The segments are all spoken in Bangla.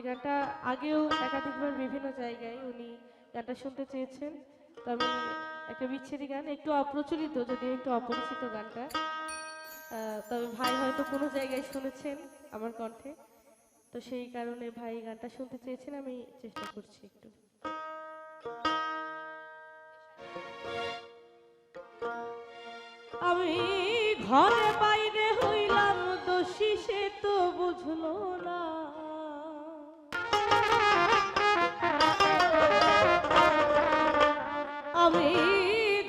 এই গানটা আগেও একাধিকবার বিভিন্ন জায়গায় উনি গানটা শুনতে চেয়েছেন। তো আমি একটা বিচ্ছেদি গান, একটু অপ্রচলিত যদিও একটু অপরিচিত গানটা, তবে ভাই হয়তো কোনো জায়গায় শুনেছেন আমার কণ্ঠে, তো সেই কারণে ভাই গানটা শুনতে চেয়েছেন, আমি চেষ্টা করছি একটু। আমি ঘরে বাইরে হইলাম দোষী, সে তো বুঝলো না। আমি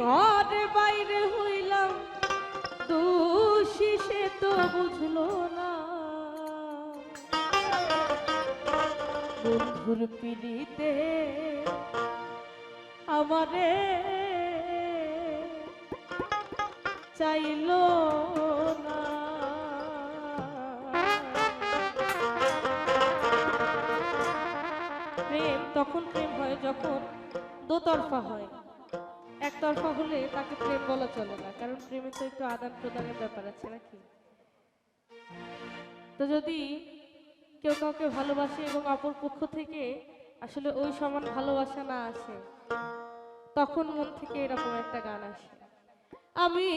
ঘরে বাইরে হইলাম দোষী, সে তো বুঝলো না। বন্ধুর পিড়িতে আমারে চাইলো না। প্রেম তখন প্রেম হয় যখন দোতরফা হয়, একতরফা হলে তাকে প্রেম বলা চলে না, কারণ প্রেমে তো একটু আদান প্রদানের ব্যাপার আছে নাকি। তো যদি কেউ কাউকে ভালোবাসে এবং অপর পক্ষ থেকে আসলে ওই সমান ভালোবাসা না আসে, তখন মন থেকে এরকম একটা গান আসে। আমি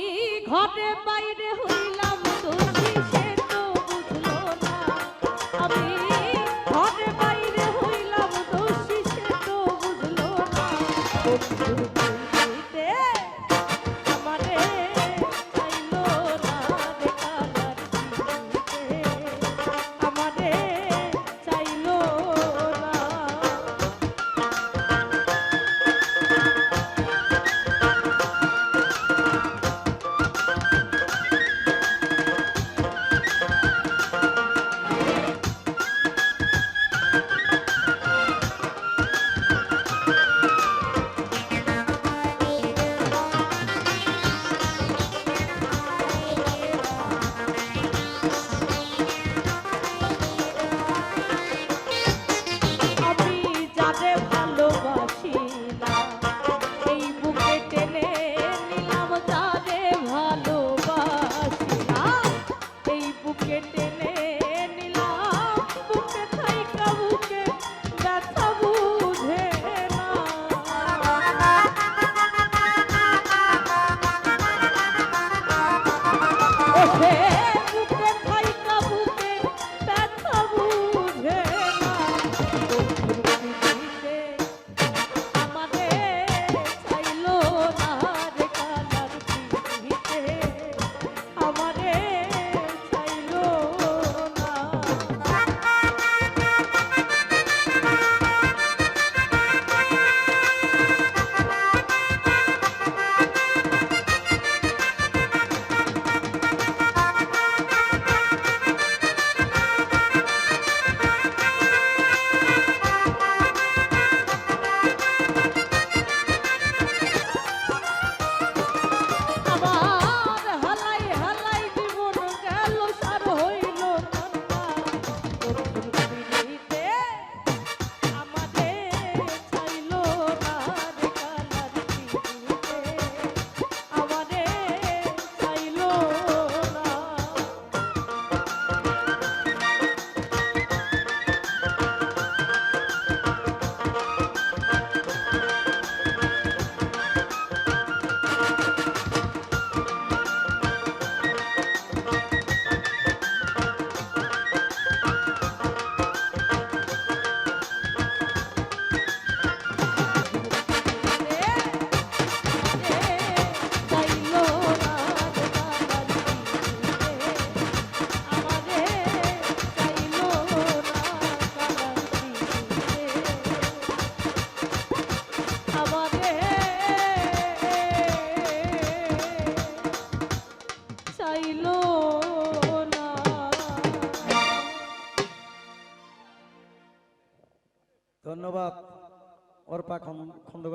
ঘরে বাইরে হইলাম দোষী, সে তো বুঝলো না। আমি ঘরে বাইরে হইলাম দোষী, সে তো বুঝলো না। বন্ধুর পিড়িতে আমারে চাইলো না রে, কালার পিড়িতে আমারে চাইলো না। ধন্যবাদ অর্পা খন্দকার।